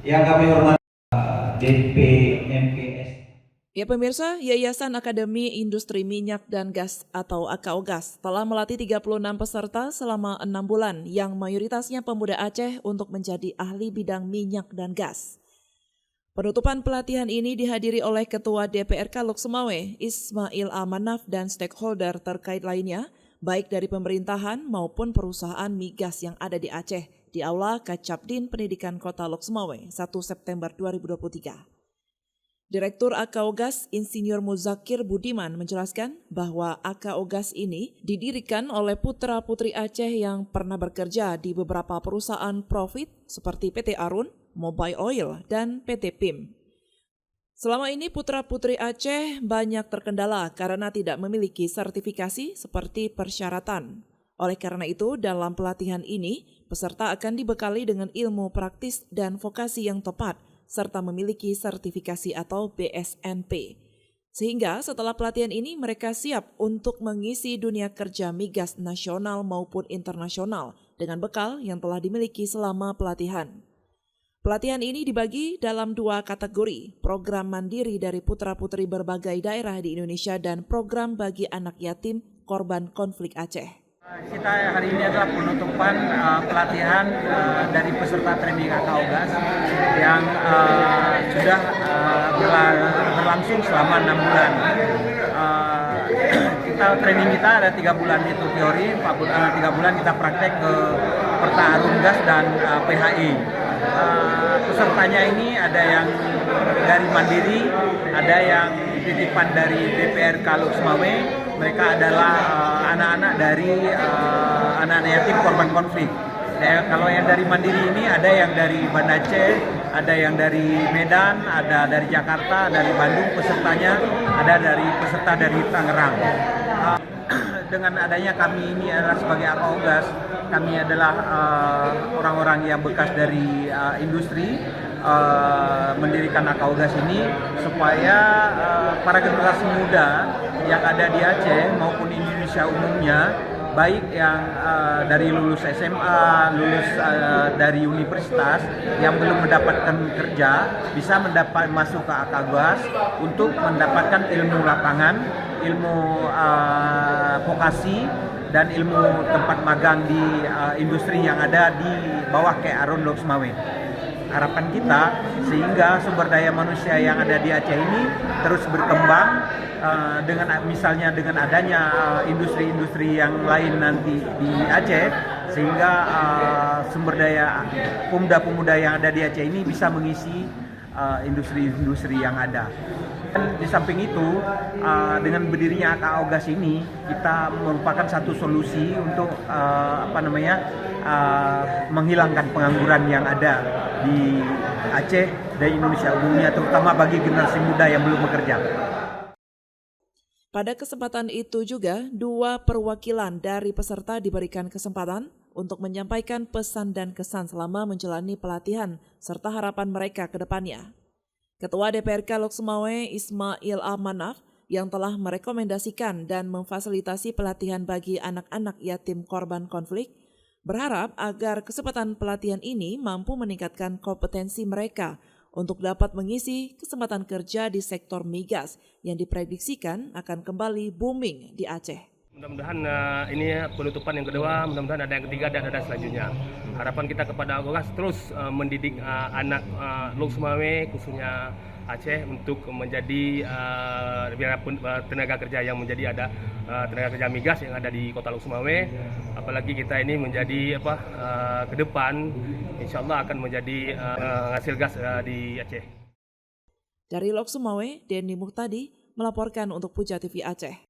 Yang kami hormati DPMKS. Ya pemirsa, Yayasan Akademi Industri Minyak dan Gas atau AKOGAS telah melatih 36 peserta selama 6 bulan yang mayoritasnya pemuda Aceh untuk menjadi ahli bidang minyak dan gas. Penutupan pelatihan ini dihadiri oleh Ketua DPRK Lok Sumawe, Ismail Amanaf dan stakeholder terkait lainnya, baik dari pemerintahan maupun perusahaan migas yang ada di Aceh, di Aula Kacapdin Pendidikan Kota Lok Sumawe, 1 September 2023. Direktur AKOGAS Insinyur Muzakir Budiman menjelaskan bahwa AKOGAS ini didirikan oleh putra-putri Aceh yang pernah bekerja di beberapa perusahaan profit seperti PT Arun, Mobile Oil, dan PT PIM. Selama ini putra-putri Aceh banyak terkendala karena tidak memiliki sertifikasi seperti persyaratan. Oleh karena itu, dalam pelatihan ini, peserta akan dibekali dengan ilmu praktis dan vokasi yang tepat, serta memiliki sertifikasi atau BSNP. Sehingga setelah pelatihan ini mereka siap untuk mengisi dunia kerja migas nasional maupun internasional dengan bekal yang telah dimiliki selama pelatihan. Pelatihan ini dibagi dalam 2 kategori, program mandiri dari putra-putri berbagai daerah di Indonesia dan program bagi anak yatim korban konflik Aceh. Kita hari ini adalah penutupan pelatihan dari peserta training AKOGAS yang sudah berlangsung selama 6 bulan. Training kita ada 3 bulan itu teori, 3 bulan kita praktek ke Perta Arun Gas dan PHI. Pesertanya ini ada yang dari Mandiri, ada yang titipan dari DPRK Lok Sumawe. Mereka adalah anak-anak dari anak-anak yatim korban konflik. Kalau yang dari Mandiri ini ada yang dari Banda Aceh, ada yang dari Medan, ada dari Jakarta, dari Bandung pesertanya, ada dari peserta dari Tangerang. Dengan adanya kami ini adalah sebagai AKOGAS, kami adalah orang-orang yang bekas dari industri, mendirikan AKOGAS ini supaya para generasi muda yang ada di Aceh maupun Indonesia umumnya, baik yang dari lulus SMA, lulus dari universitas yang belum mendapatkan kerja, bisa masuk ke AKOGAS untuk mendapatkan ilmu lapangan, ilmu vokasi, dan ilmu tempat magang di industri yang ada di bawah Arun Lok Sumawe. Harapan kita sehingga sumber daya manusia yang ada di Aceh ini terus berkembang dengan misalnya dengan adanya industri-industri yang lain nanti di Aceh, sehingga sumber daya pemuda-pemuda yang ada di Aceh ini bisa mengisi industri-industri yang ada. Dan di samping itu, dengan berdirinya AKOGAS ini, kita merupakan satu solusi untuk menghilangkan pengangguran yang ada di Aceh dan Indonesia umumnya, terutama bagi generasi muda yang belum bekerja. Pada kesempatan itu juga, 2 perwakilan dari peserta diberikan kesempatan untuk menyampaikan pesan dan kesan selama menjalani pelatihan serta harapan mereka ke depannya. Ketua DPRK Lok Sumawe Ismail Amanaf yang telah merekomendasikan dan memfasilitasi pelatihan bagi anak-anak yatim korban konflik berharap agar kesempatan pelatihan ini mampu meningkatkan kompetensi mereka untuk dapat mengisi kesempatan kerja di sektor migas yang diprediksikan akan kembali booming di Aceh. Mudah-mudahan ini penutupan yang kedua, mudah-mudahan ada yang ketiga dan ada selanjutnya. Harapan kita kepada AKOGAS terus mendidik anak Lok Sumawe, khususnya Aceh, untuk menjadi tenaga kerja yang menjadi tenaga kerja migas yang ada di Kota Lok Sumawe. Apalagi kita ini menjadi ke depan, insya Allah akan menjadi hasil gas di Aceh. Dari Lok Sumawe, Denny Muhtadi melaporkan untuk Puja TV Aceh.